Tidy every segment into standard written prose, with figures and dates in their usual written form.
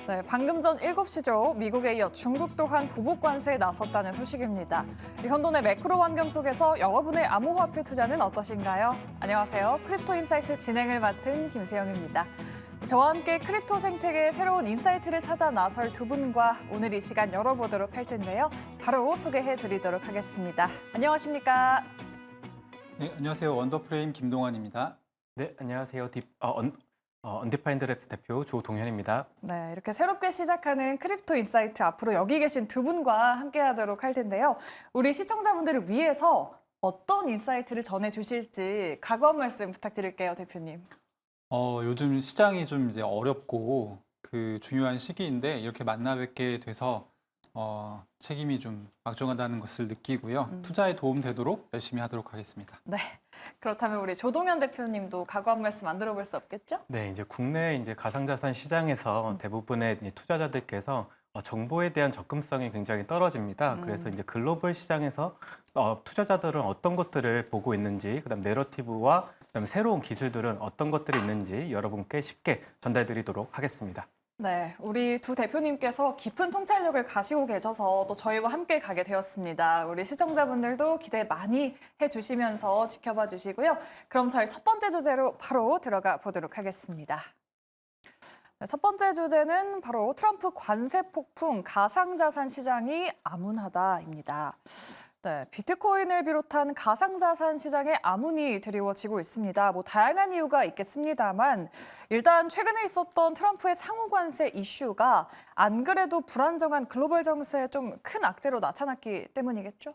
네, 방금 전 7시죠. 미국에 이어 중국 또한 보복 관세에 나섰다는 소식입니다. 현존의 매크로 환경 속에서 여러분의 암호화폐 투자는 어떠신가요? 안녕하세요. 크립토 인사이트 진행을 맡은 김세영입니다. 저와 함께 크립토 생태계의 새로운 인사이트를 찾아 나설 두 분과 오늘 이 시간 열어보도록 할 텐데요. 바로 소개해드리도록 하겠습니다. 안녕하십니까? 네, 안녕하세요. 원더프레임 김동환입니다. 네, 안녕하세요. 언디파인드 랩스 대표 조동현입니다. 네, 이렇게 새롭게 시작하는 크립토 인사이트 앞으로 여기 계신 두 분과 함께 하도록 할 텐데요. 우리 시청자분들을 위해서 어떤 인사이트를 전해주실지 각오 한 말씀 부탁드릴게요, 대표님. 요즘 시장이 좀 이제 어렵고 그 중요한 시기인데 이렇게 만나 뵙게 돼서 책임이 좀 막중하다는 것을 느끼고요. 투자에 도움되도록 열심히 하도록 하겠습니다. 네, 그렇다면 우리 조동현 대표님도 각오 한 말씀 안 들어볼 수 없겠죠? 네, 이제 국내 가상자산 시장에서 대부분의 투자자들께서 정보에 대한 접근성이 굉장히 떨어집니다. 그래서 이제 글로벌 시장에서 투자자들은 어떤 것들을 보고 있는지, 그다음 내러티브와 그다음 새로운 기술들은 어떤 것들이 있는지 여러분께 쉽게 전달드리도록 하겠습니다. 네, 우리 두 대표님께서 깊은 통찰력을 가지고 계셔서 또 저희와 함께 가게 되었습니다. 우리 시청자분들도 기대 많이 해주시면서 지켜봐 주시고요. 그럼 저희 첫 번째 주제로 바로 들어가 보도록 하겠습니다. 네, 첫 번째 주제는 바로 트럼프 관세 폭풍, 가상자산 시장이 암울하다입니다. 네, 비트코인을 비롯한 가상자산 시장에 암운이 드리워지고 있습니다. 다양한 이유가 있겠습니다만 일단 최근에 있었던 트럼프의 상호 관세 이슈가 안 그래도 불안정한 글로벌 정세에 좀 큰 악재로 나타났기 때문이겠죠?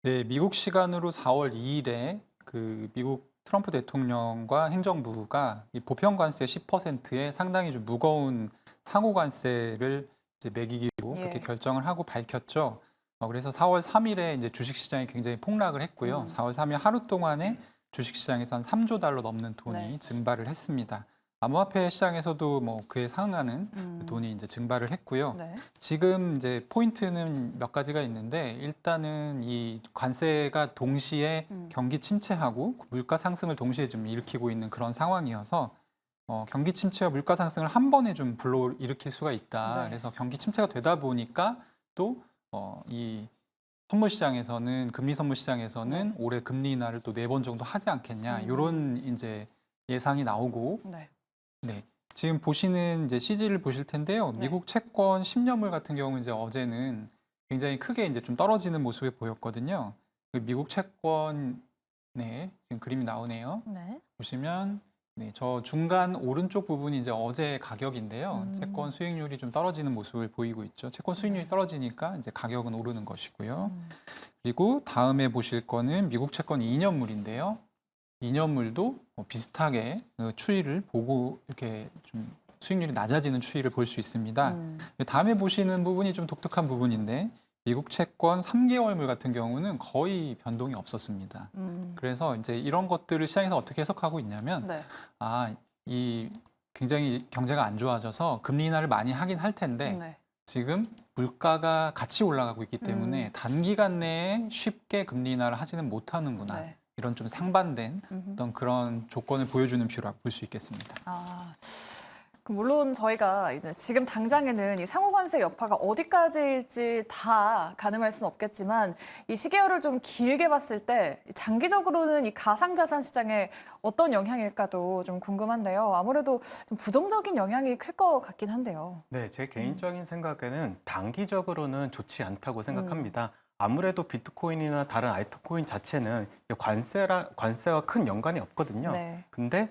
네, 미국 시간으로 4월 2일에 그 미국 트럼프 대통령과 행정부가 이 보편 관세 10%에 상당히 좀 무거운 상호 관세를 이제 매기기로 그렇게 결정을 하고 밝혔죠. 그래서 4월 3일에 이제 주식시장이 굉장히 폭락을 했고요. 4월 3일 하루 동안에 주식시장에서 한 3조 달러 넘는 돈이 증발을 했습니다. 암호화폐 시장에서도 그에 상응하는 돈이 이제 증발을 했고요. 네. 지금 이제 포인트는 몇 가지가 있는데 일단은 이 관세가 동시에 경기 침체하고 물가 상승을 동시에 좀 일으키고 있는 그런 상황이어서 경기 침체와 물가 상승을 한 번에 좀 불러일으킬 수가 있다. 네. 그래서 경기 침체가 되다 보니까 또 이 선물 시장에서는 금리 선물 시장에서는 올해 금리 인하를 또 4번 정도 하지 않겠냐 이런 이제 예상이 나오고 네. 지금 보시는 이제 CG를 보실 텐데요. 미국 채권 10년물 같은 경우 이제 어제는 굉장히 크게 이제 좀 떨어지는 모습을 보였거든요. 미국 채권 지금 그림이 나오네요. 네. 보시면 저 중간 오른쪽 부분이 이제 어제 가격인데요. 채권 수익률이 좀 떨어지는 모습을 보이고 있죠. 채권 수익률이 떨어지니까 이제 가격은 오르는 것이고요. 그리고 다음에 보실 거는 미국 채권 2년물인데요. 2년물도 비슷하게 추이를 보고 이렇게 좀 수익률이 낮아지는 추이를 볼 수 있습니다. 다음에 보시는 부분이 좀 독특한 부분인데 미국 채권 3개월물 같은 경우는 거의 변동이 없었습니다. 그래서 이제 이런 것들을 시장에서 어떻게 해석하고 있냐면 이 굉장히 경제가 안 좋아져서 금리 인하를 많이 하긴 할 텐데 지금 물가가 같이 올라가고 있기 때문에 단기간 내에 쉽게 금리 인하를 하지는 못하는구나. 이런 좀 상반된 어떤 그런 조건을 보여주는 뷰라고 볼 수 있겠습니다. 물론 저희가 이제 지금 당장에는 이 상호관세 여파가 어디까지일지 다 가늠할 수는 없겠지만 이 시계열을 좀 길게 봤을 때 장기적으로는 이 가상자산 시장에 어떤 영향일까도 좀 궁금한데요. 아무래도 좀 부정적인 영향이 클 것 같긴 한데요. 네, 제 개인적인 생각에는 단기적으로는 좋지 않다고 생각합니다. 아무래도 비트코인이나 다른 알트코인 자체는 관세와 큰 연관이 없거든요. 근데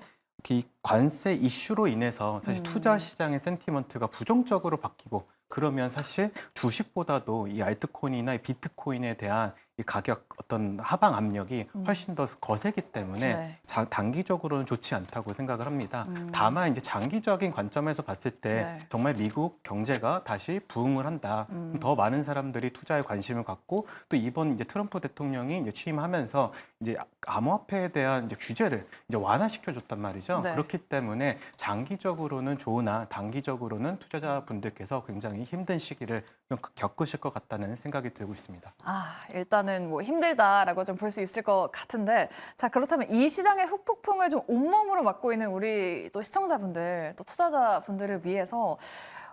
이 관세 이슈로 인해서 사실 투자 시장의 센티먼트가 부정적으로 바뀌고 그러면 사실 주식보다도 이 알트코인이나 이 비트코인에 대한 이 가격 어떤 하방 압력이 훨씬 더 거세기 때문에 단기적으로는 좋지 않다고 생각을 합니다. 다만 이제 장기적인 관점에서 봤을 때 정말 미국 경제가 다시 부흥을 한다. 더 많은 사람들이 투자에 관심을 갖고 또 이번 이제 트럼프 대통령이 이제 취임하면서 이제 암호화폐에 대한 이제 규제를 이제 완화시켜줬단 말이죠. 그렇기 때문에 장기적으로는 좋으나 단기적으로는 투자자분들께서 굉장히 힘든 시기를 겪으실 것 같다는 생각이 들고 있습니다. 일단은 힘들다라고 좀 볼 수 있을 것 같은데, 자, 그렇다면 이 시장의 훅폭풍을 좀 온몸으로 맞고 있는 우리 또 시청자분들, 또 투자자분들을 위해서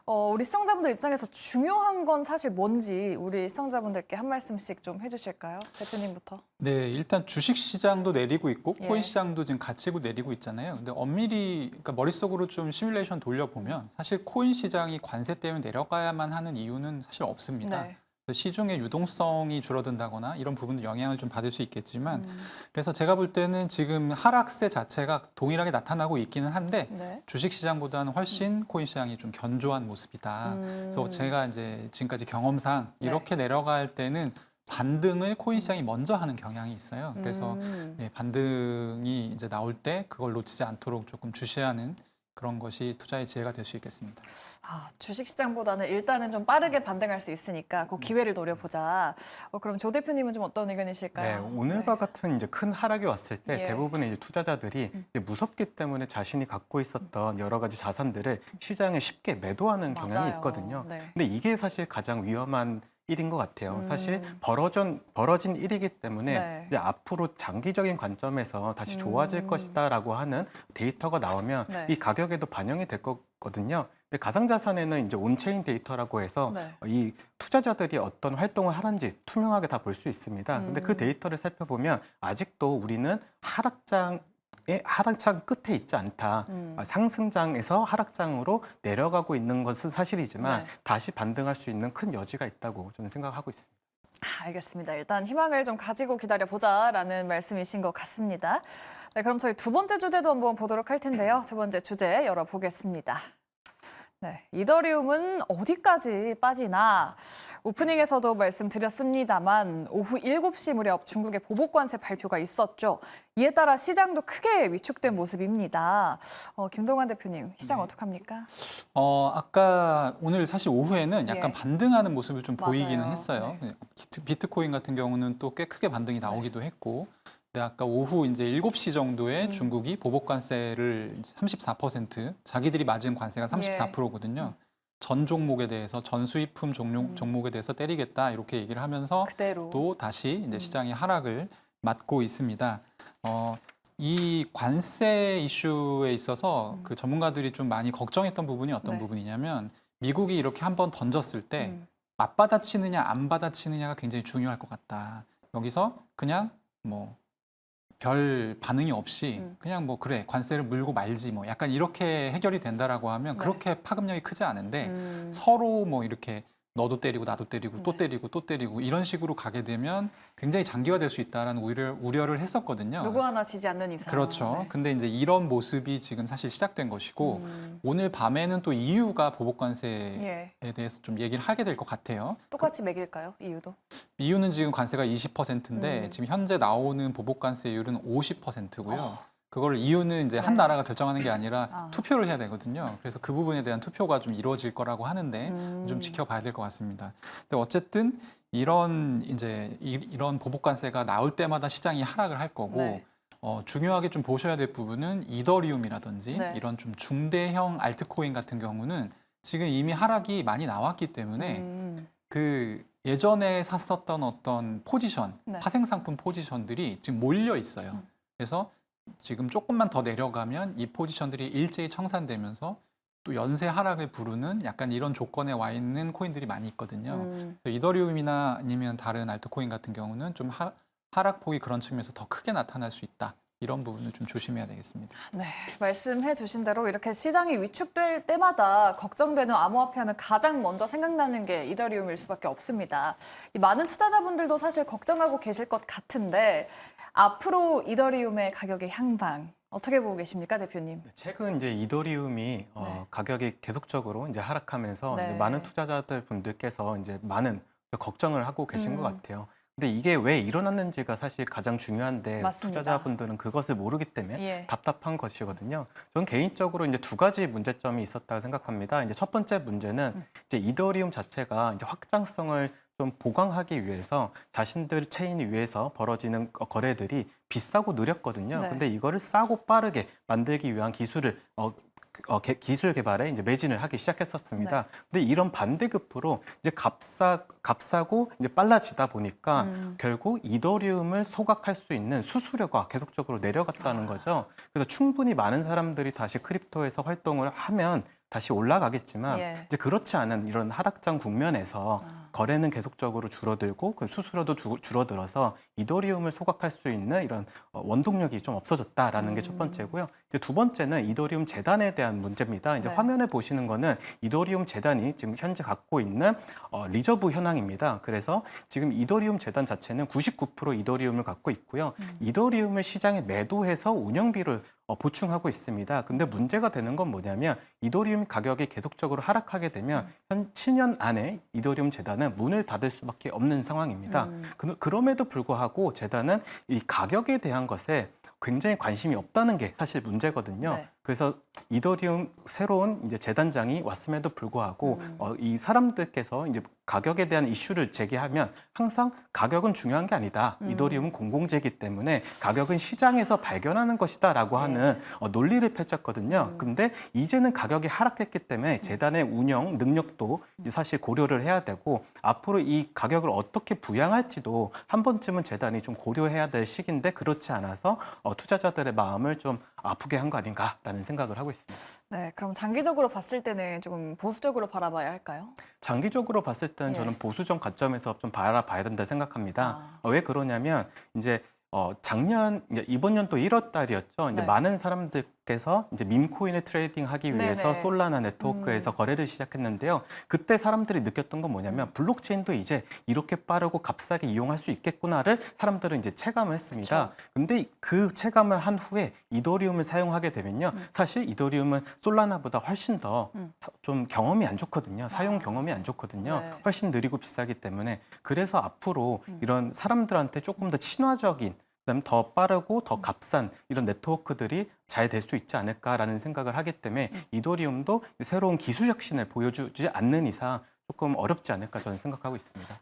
우리 시청자분들 입장에서 중요한 건 사실 뭔지 우리 시청자분들께 한 말씀씩 좀 해주실까요? 대표님부터. 네, 일단 주식 시장도 내리고 있고 예. 코인 시장도 지금 같이고 내리고 있잖아요. 근데 엄밀히 그러니까 머릿속으로 좀 시뮬레이션 돌려보면 사실 코인 시장이 관세 때문에 내려가야만 하는 이유는 사실 없습니다. 네. 시중의 유동성이 줄어든다거나 이런 부분도 영향을 좀 받을 수 있겠지만 그래서 제가 볼 때는 지금 하락세 자체가 동일하게 나타나고 있기는 한데 네. 주식 시장보다는 훨씬 코인 시장이 좀 견조한 모습이다. 그래서 제가 이제 지금까지 경험상 네. 이렇게 내려갈 때는 반등을 코인 시장이 먼저 하는 경향이 있어요. 그래서 네, 반등이 이제 나올 때 그걸 놓치지 않도록 조금 주시하는 그런 것이 투자의 지혜가 될 수 있겠습니다. 주식시장보다는 일단은 좀 빠르게 반등할 수 있으니까 그 기회를 노려보자. 그럼 조 대표님은 좀 어떤 네, 의견이실까요? 오늘과 같은 이제 큰 하락이 왔을 때 예. 대부분의 이제 투자자들이 이제 무섭기 때문에 자신이 갖고 있었던 여러 가지 자산들을 시장에 쉽게 매도하는 경향이 맞아요. 있거든요. 네. 근데 이게 사실 가장 위험한 일인 것 같아요. 사실 벌어진 일이기 때문에 네. 이제 앞으로 장기적인 관점에서 다시 좋아질 것이다라고 하는 데이터가 나오면 네. 이 가격에도 반영이 될 거거든요. 근데 가상자산에는 이제 온체인 데이터라고 해서 네. 이 투자자들이 어떤 활동을 하는지 투명하게 다 볼 수 있습니다. 근데 그 데이터를 살펴보면 아직도 우리는 하락장 끝에 있지 않다. 상승장에서 하락장으로 내려가고 있는 것은 사실이지만 네. 다시 반등할 수 있는 큰 여지가 있다고 저는 생각하고 있습니다. 알겠습니다. 일단 희망을 좀 가지고 기다려보자라는 말씀이신 것 같습니다. 네, 그럼 저희 두 번째 주제도 한번 보도록 할 텐데요. 두 번째 주제 열어보겠습니다. 네, 이더리움은 어디까지 빠지나? 오프닝에서도 말씀드렸습니다만 오후 7시 무렵 중국의 보복관세 발표가 있었죠. 이에 따라 시장도 크게 위축된 모습입니다. 김동완 대표님, 시장 네. 어떡합니까? 아까 오늘 사실 오후에는 약간 예. 반등하는 모습을 좀 맞아요. 보이기는 했어요. 비트코인 같은 경우는 또 꽤 크게 반등이 나오기도 했고. 근데 아까 오후 이제 7시 정도에 중국이 보복관세를 34%, 자기들이 맞은 관세가 34%거든요. 전 종목에 대해서 전 수입품 종목에 대해서 때리겠다 이렇게 얘기를 하면서 그대로. 또 다시 이제 시장의 하락을 맞고 있습니다. 이 관세 이슈에 있어서 그 전문가들이 좀 많이 걱정했던 부분이 어떤 네. 부분이냐면 미국이 이렇게 한번 던졌을 때 맞받아치느냐 안 받아치느냐가 굉장히 중요할 것 같다. 여기서 그냥 뭐 별 반응이 없이 그냥 뭐 그래 관세를 물고 말지 뭐 약간 이렇게 해결이 된다라고 하면 네. 그렇게 파급력이 크지 않은데 서로 뭐 이렇게 너도 때리고 나도 때리고 또 네. 때리고 또 때리고 이런 식으로 가게 되면 굉장히 장기화될 수 있다라는 우려를 했었거든요. 누구 하나 지지 않는 이상. 그렇죠. 네. 근데 이제 이런 모습이 지금 사실 시작된 것이고 오늘 밤에는 또 EU가 보복관세에 예. 대해서 좀 얘기를 하게 될 것 같아요. 똑같이 매길까요? 이유도? EU는 지금 관세가 20%인데 지금 현재 나오는 보복관세율은 50%고요. 그걸 EU는 이제 한 네. 나라가 결정하는 게 아니라 아. 투표를 해야 되거든요. 그래서 그 부분에 대한 투표가 좀 이루어질 거라고 하는데 좀 지켜봐야 될 것 같습니다. 근데 어쨌든 이런 보복관세가 나올 때마다 시장이 하락을 할 거고 네. 중요하게 좀 보셔야 될 부분은 이더리움이라든지 네. 이런 좀 중대형 알트코인 같은 경우는 지금 이미 하락이 많이 나왔기 때문에 그 예전에 샀었던 어떤 포지션, 네. 파생상품 포지션들이 지금 몰려 있어요. 그래서 지금 조금만 더 내려가면 이 포지션들이 일제히 청산되면서 또 연쇄 하락을 부르는 약간 이런 조건에 와 있는 코인들이 많이 있거든요. 그래서 이더리움이나 아니면 다른 알트코인 같은 경우는 좀 하락폭이 그런 측면에서 더 크게 나타날 수 있다. 이런 부분을 좀 조심해야 되겠습니다. 네, 말씀해 주신 대로 이렇게 시장이 위축될 때마다 걱정되는 암호화폐 하면 가장 먼저 생각나는 게 이더리움일 수밖에 없습니다. 이 많은 투자자분들도 사실 걱정하고 계실 것 같은데 앞으로 이더리움의 가격의 향방 어떻게 보고 계십니까, 대표님? 최근 이제 이더리움이 네. 가격이 계속적으로 이제 하락하면서 네. 이제 많은 투자자들 분들께서 이제 많은 걱정을 하고 계신 것 같아요. 근데 이게 왜 일어났는지가 사실 가장 중요한데 맞습니다. 투자자분들은 그것을 모르기 때문에 예. 답답한 것이거든요. 저는 개인적으로 이제 두 가지 문제점이 있었다고 생각합니다. 이제 첫 번째 문제는 이제 이더리움 자체가 이제 확장성을 좀 보강하기 위해서 자신들 체인 위에서 벌어지는 거래들이 비싸고 느렸거든요. 네. 근데 이거를 싸고 빠르게 만들기 위한 기술을 기술 개발에 이제 매진을 하기 시작했었습니다. 근데 이런 반대급부로 이제 값싸고 이제 빨라지다 보니까 결국 이더리움을 소각할 수 있는 수수료가 계속적으로 내려갔다는 거죠. 그래서 충분히 많은 사람들이 다시 크립토에서 활동을 하면 다시 올라가겠지만 예. 이제 그렇지 않은 이런 하락장 국면에서 거래는 계속적으로 줄어들고 그 수수료도 줄어들어서 이더리움을 소각할 수 있는 이런 원동력이 좀 없어졌다라는 게 첫 번째고요. 이제 두 번째는 이더리움 재단에 대한 문제입니다. 이제 네. 화면에 보시는 거는 이더리움 재단이 지금 현재 갖고 있는 리저브 현황입니다. 그래서 지금 이더리움 재단 자체는 99% 이더리움을 갖고 있고요. 이더리움을 시장에 매도해서 운영비를 보충하고 있습니다. 근데 문제가 되는 건 뭐냐면 이더리움 가격이 계속적으로 하락하게 되면 한 7년 안에 이더리움 재단은 문을 닫을 수밖에 없는 상황입니다. 그럼에도 불구하고 재단은 이 가격에 대한 것에 굉장히 관심이 없다는 게 사실 문제거든요. 네. 그래서 이더리움 새로운 이제 재단장이 왔음에도 불구하고 이 사람들께서 이제 가격에 대한 이슈를 제기하면 항상 가격은 중요한 게 아니다. 이더리움은 공공재이기 때문에 가격은 시장에서 발견하는 것이다라고 하는 논리를 펼쳤거든요. 근데 이제는 가격이 하락했기 때문에 재단의 운영 능력도 이제 사실 고려를 해야 되고 앞으로 이 가격을 어떻게 부양할지도 한 번쯤은 재단이 좀 고려해야 될 시기인데 그렇지 않아서 투자자들의 마음을 좀 아프게 한 거 아닌가라는 생각을 하고 있습니다. 네, 그럼 장기적으로 봤을 때는 조금 보수적으로 바라봐야 할까요? 장기적으로 봤을 때는 예. 저는 보수적 관점에서 좀 바라봐야 된다 생각합니다. 왜 그러냐면 이제 이번 연도 1월 달이었죠. 이제 네. 많은 사람들께서 이제 밈코인을 트레이딩하기 위해서 네네. 솔라나 네트워크에서 거래를 시작했는데요. 그때 사람들이 느꼈던 건 뭐냐면 블록체인도 이제 이렇게 빠르고 값싸게 이용할 수 있겠구나를 사람들은 이제 체감을 했습니다. 근데 그 체감을 한 후에 이더리움을 사용하게 되면요. 사실 이더리움은 솔라나보다 훨씬 더 좀 경험이 안 좋거든요. 사용 경험이 안 좋거든요. 네. 훨씬 느리고 비싸기 때문에 그래서 앞으로 이런 사람들한테 조금 더 친화적인 그다음에 더 빠르고 더 값싼 이런 네트워크들이 잘 될 수 있지 않을까라는 생각을 하기 때문에 이더리움도 새로운 기술 혁신을 보여주지 않는 이상 조금 어렵지 않을까 저는 생각하고 있습니다.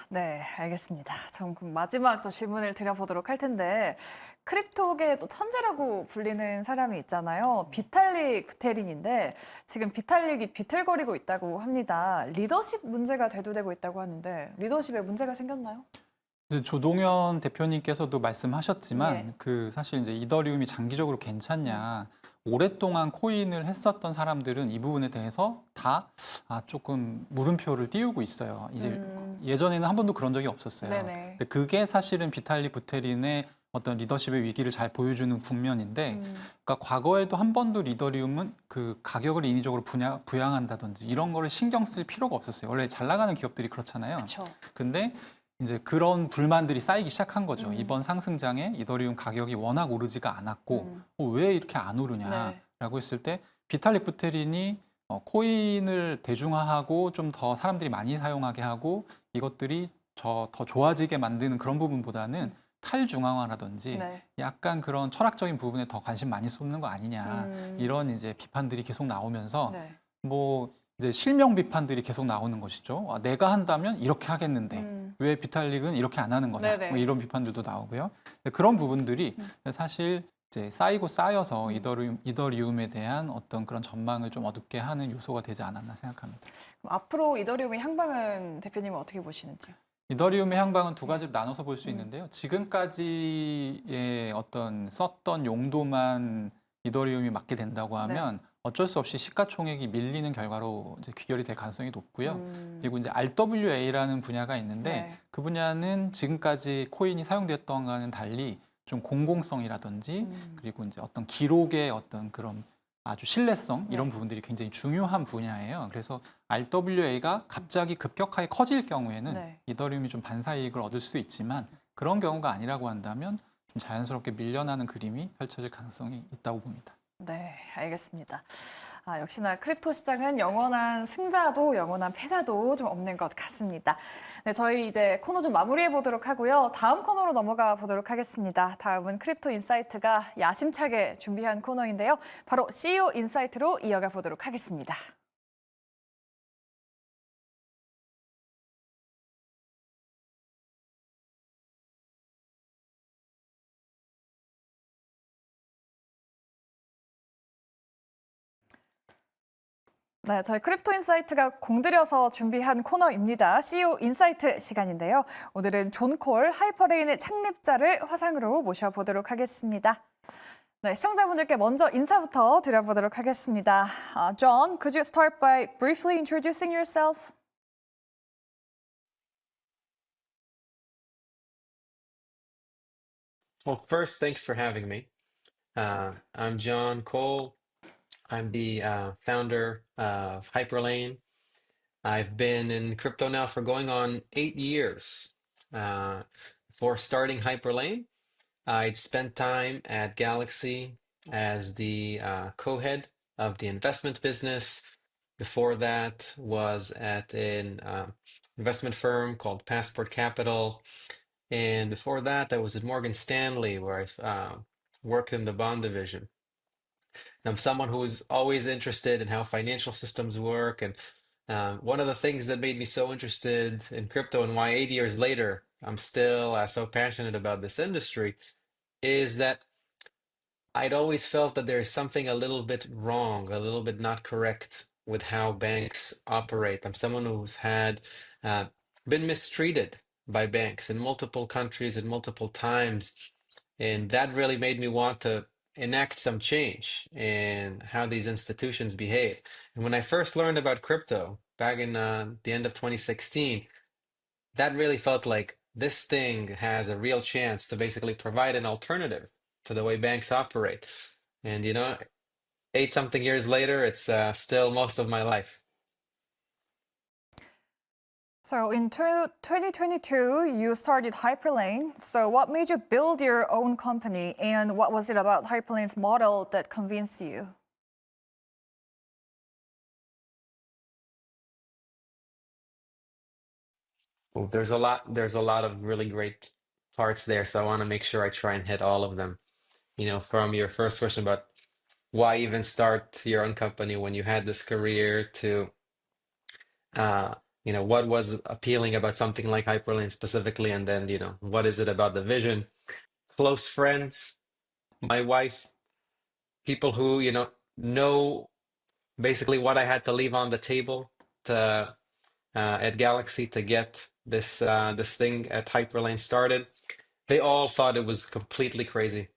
네, 알겠습니다. 전 그럼 마지막 또 질문을 드려보도록 할 텐데 크립토계의 또 천재라고 불리는 사람이 있잖아요. 비탈릭 부테린인데 지금 비탈릭이 비틀거리고 있다고 합니다. 리더십 문제가 대두되고 있다고 하는데 리더십에 문제가 생겼나요? 이제 조동현 대표님께서도 말씀하셨지만 예. 그 사실 이제 이더리움이 장기적으로 괜찮냐 오랫동안 코인을 했었던 사람들은 이 부분에 대해서 다 조금 물음표를 띄우고 있어요. 이제 예전에는 한 번도 그런 적이 없었어요. 네네. 근데 그게 사실은 비탈릭 부테린의 어떤 리더십의 위기를 잘 보여주는 국면인데, 그러니까 과거에도 한 번도 이더리움은 그 가격을 인위적으로 부양한다든지 이런 거를 신경 쓸 필요가 없었어요. 원래 잘 나가는 기업들이 그렇잖아요. 그렇죠. 근데 이제 그런 불만들이 쌓이기 시작한 거죠. 이번 상승장에 이더리움 가격이 워낙 오르지가 않았고 왜 이렇게 안 오르냐라고 했을 때 비탈릭 부테린이 코인을 대중화하고 좀 더 사람들이 많이 사용하게 하고 이것들이 더 좋아지게 만드는 그런 부분보다는 탈중앙화라든지 네. 약간 그런 철학적인 부분에 더 관심 많이 쏟는 거 아니냐 이런 이제 비판들이 계속 나오면서 네. 뭐 이제 실명 비판들이 계속 나오는 것이죠. 내가 한다면 이렇게 하겠는데 왜 비탈릭은 이렇게 안 하는 거냐 뭐 이런 비판들도 나오고요. 그런 부분들이 사실 이제 쌓이고 쌓여서 이더리움에 대한 어떤 그런 전망을 좀 어둡게 하는 요소가 되지 않았나 생각합니다. 그럼 앞으로 이더리움의 향방은 대표님은 어떻게 보시는지요? 이더리움의 향방은 두 가지로 나눠서 볼 수 있는데요. 지금까지의 어떤 썼던 용도만 이더리움이 맞게 된다고 하면 어쩔 수 없이 시가총액이 밀리는 결과로 이제 귀결이 될 가능성이 높고요. 그리고 이제 RWA라는 분야가 있는데 그 분야는 지금까지 코인이 사용됐던 거와는 달리 좀 공공성이라든지 그리고 이제 어떤 기록의 어떤 그런 아주 신뢰성 이런 부분들이 굉장히 중요한 분야예요. 그래서 RWA가 갑자기 급격하게 커질 경우에는 이더리움이 좀 반사이익을 얻을 수 있지만 그런 경우가 아니라고 한다면 좀 자연스럽게 밀려나는 그림이 펼쳐질 가능성이 있다고 봅니다. 네, 알겠습니다. 역시나 크립토 시장은 영원한 승자도 영원한 패자도 좀 없는 것 같습니다. 네, 저희 이제 코너 좀 마무리해 보도록 하고요. 다음 코너로 넘어가 보도록 하겠습니다. 다음은 크립토 인사이트가 야심차게 준비한 코너인데요. 바로 CEO 인사이트로 이어가 보도록 하겠습니다. 네, 저희 크립토 인사이트가 공들여서 준비한 코너입니다. CEO 인사이트 시간인데요. 오늘은 존 콜 하이퍼레인의 창립자를 화상으로 모셔보도록 하겠습니다. 네, 시청자분들께 먼저 인사부터 드려보도록 하겠습니다. John, could you start by briefly introducing yourself? Well, first, thanks for having me. I'm John Cole. I'm the founder of Hyperlane. I've been in crypto now for going on 8 years. Uh, before starting Hyperlane, I'd spent time at Galaxy as the co-head of the investment business. Before that was at an investment firm called Passport Capital. And before that, I was at Morgan Stanley, where I worked in the bond division. I'm someone who is always interested in how financial systems work. And one of the things that made me so interested in crypto and why 8 years later I'm still so passionate about this industry is that I'd always felt that there's something a little bit wrong, a little bit not correct with how banks operate. I'm someone who's had uh, been mistreated by banks in multiple countries at multiple times. And that really made me want to enact some change in how these institutions behave. And when I first learned about crypto back in the end of 2016, that really felt like this thing has a real chance to basically provide an alternative to the way banks operate. And, you know, 8 something years later, it's still most of my life. So in 2022, you started Hyperlane. So what made you build your own company, and what was it about Hyperlane's model that convinced you? Well, there's a lot of really great parts there, so I want to make sure I try and hit all of them. You know, from your first question about why even start your own company when you had this career to uh, you know, what was appealing about something like Hyperlane specifically, and then, you know, what is it about the vision? Close friends, my wife, people who, you know basically what I had to leave on the table to at Galaxy to get this thing at Hyperlane started. They all thought it was completely crazy.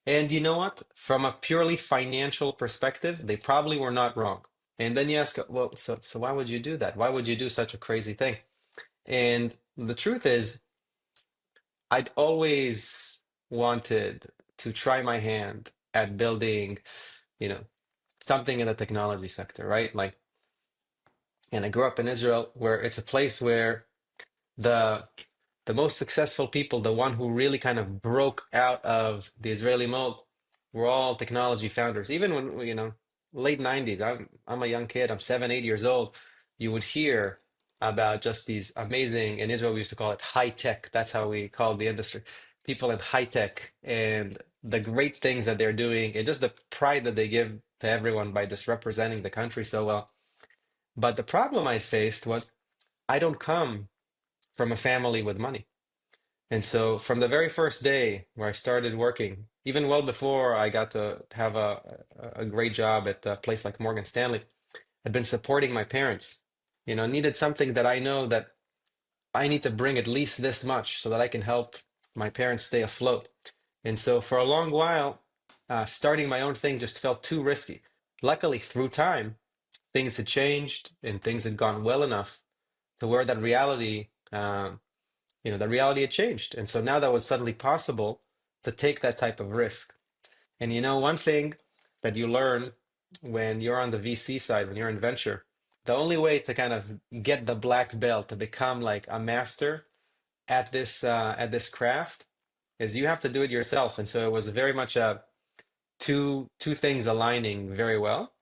And you know what? From a purely financial perspective, they probably were not wrong. And then you ask, well, so why would you do that? Why would you do such a crazy thing? And the truth is, I'd always wanted to try my hand at building, you know, something in the technology sector, right? Like, and I grew up in Israel, where it's a place where the the most successful people, the one who really kind of broke out of the Israeli mold, were all technology founders. Even when, you know, late 90s, I'm a young kid, I'm 7, 8 years old, you would hear about just these amazing, in Israel we used to call it high tech. That's how we called the industry. People in high tech and the great things that they're doing and just the pride that they give to everyone by just representing the country so well. But the problem I faced was I don't come from a family with money. And so from the very first day where I started working, even well before I got to have a great job at a place like Morgan Stanley, I'd been supporting my parents. You know, needed something that I know that I need to bring at least this much so that I can help my parents stay afloat. And so for a long while, starting my own thing just felt too risky. Luckily, through time, things had changed and things had gone well enough to where that reality the reality had changed. And so now that was suddenly possible to take that type of risk. And you know, one thing that you learn when you're on the VC side, when you're in venture, the only way to kind of get the black belt to become like a master at this craft is you have to do it yourself. And so it was very much two things aligning very well.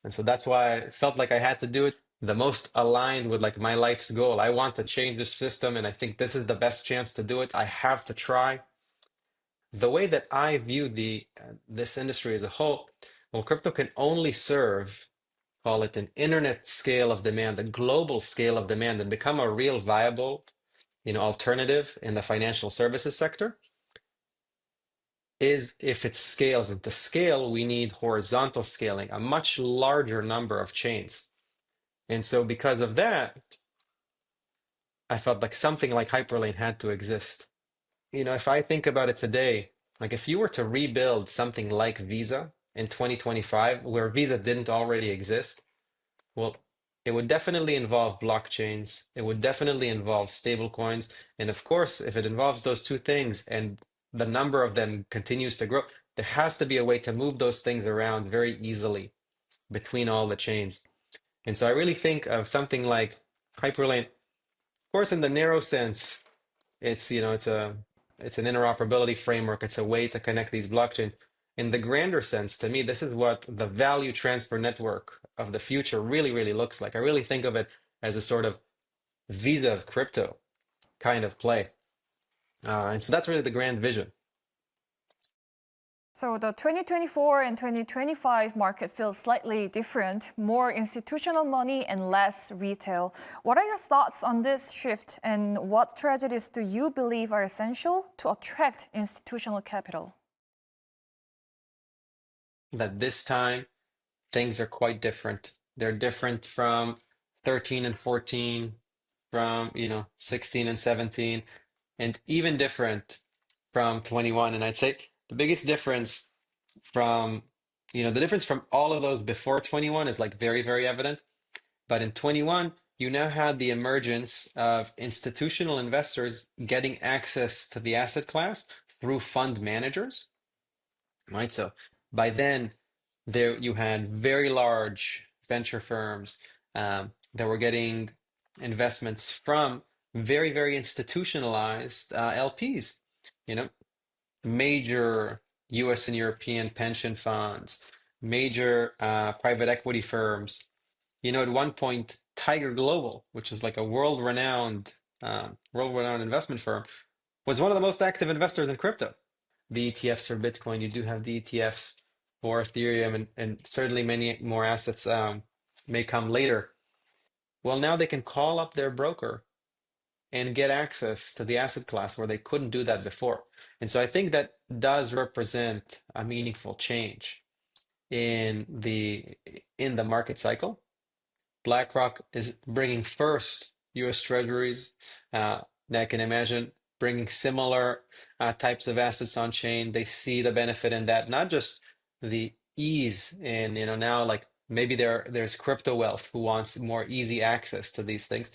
And so that's why I felt like I had to do it the most aligned with like my life's goal. I want to change this system, and I think this is the best chance to do it. I have to try. The way that I view this industry as a whole, well, crypto can only serve, call it an internet scale of demand, a global scale of demand, and become a real viable, alternative in the financial services sector is if it scales. And to scale, we need horizontal scaling, a much larger number of chains. And so because of that, I felt like something like Hyperlane had to exist. You know, if I think about it today, Like if you were to rebuild something like Visa in 2025, where Visa didn't already exist, well, it would definitely involve blockchains. It would definitely involve stablecoins. And of course, if it involves those two things and the number of them continues to grow, there has to be a way to move those things around very easily between all the chains. And so I really think of something like Hyperlane. Of course, in the narrow sense, it's it's an interoperability framework. It's a way to connect these blockchains. In the grander sense, to me, this is what the value transfer network of the future really, really looks like. I really think of it as a sort of Visa of crypto kind of play. And so that's really the grand vision. So the 2024 and 2025 market feels slightly different, more institutional money and less retail. What are your thoughts on this shift, and what strategies do you believe are essential to attract institutional capital? That this time things are quite different. They're different from 13 and 14, from 16 and 17, and even different from 21. And I'd say the biggest difference from the difference from all of those before 21 is like very, very evident. But in 21, you now had the emergence of institutional investors getting access to the asset class through fund managers, right? So by then, there you had very large venture firms that were getting investments from very, very institutionalized LPs, major US and European pension funds, major private equity firms. At one point, Tiger Global, which is like a world-renowned investment firm, was one of the most active investors in crypto. The ETFs for Bitcoin, you do have the ETFs for Ethereum, and certainly many more assets may come later. Well, now they can call up their broker and get access to the asset class where they couldn't do that before. And so I think that does represent a meaningful change in the market cycle. BlackRock is bringing first US Treasuries. Now I can imagine bringing similar types of assets on chain. They see the benefit in that, not just the ease in, now like maybe there's crypto wealth who wants more easy access to these things.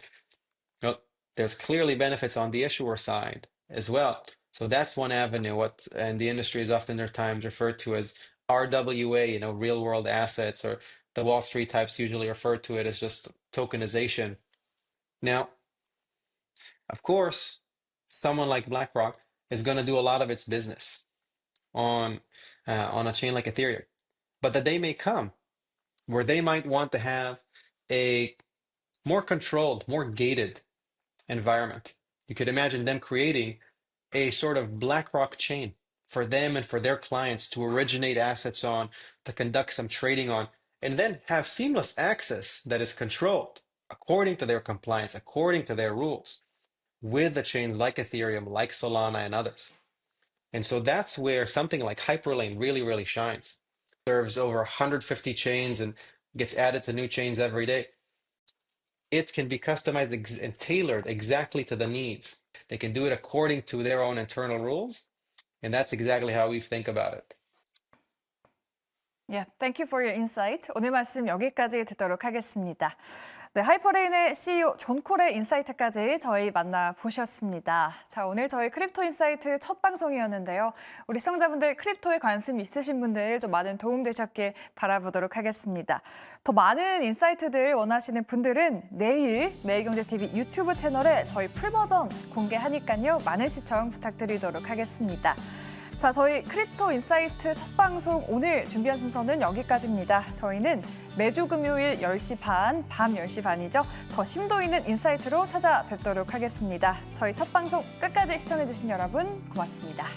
There's clearly benefits on the issuer side as well. So that's one avenue, and the industry is often at times referred to as RWA, real world assets, or the Wall Street types usually refer to it as just tokenization. Now, of course, someone like BlackRock is going to do a lot of its business on a chain like Ethereum, but the day may come where they might want to have a more controlled, more gated environment. You could imagine them creating a sort of BlackRock chain for them and for their clients to originate assets on, to conduct some trading on, and then have seamless access that is controlled according to their compliance, according to their rules, with a chain like Ethereum, like Solana, and others. And so that's where something like Hyperlane really, really shines. Serves over 150 chains and gets added to new chains every day. It can be customized and tailored exactly to the needs. They can do it according to their own internal rules. And that's exactly how we think about it. Yeah, thank you for your insight. 오늘 말씀 여기까지 듣도록 하겠습니다. 네, 하이퍼레인의 CEO 존 콜의 인사이트까지 저희 만나보셨습니다. 자, 오늘 저희 크립토 인사이트 첫 방송이었는데요. 우리 시청자분들 크립토에 관심 있으신 분들 좀 많은 도움 되셨길 바라보도록 하겠습니다. 더 많은 인사이트들 원하시는 분들은 내일 매일경제TV 유튜브 채널에 저희 풀버전 공개하니까요. 많은 시청 부탁드리도록 하겠습니다. 자, 저희 크립토 인사이트 첫 방송 오늘 준비한 순서는 여기까지입니다. 저희는 매주 금요일 10시 반, 밤 10시 반이죠. 더 심도 있는 인사이트로 찾아뵙도록 하겠습니다. 저희 첫 방송 끝까지 시청해주신 여러분 고맙습니다.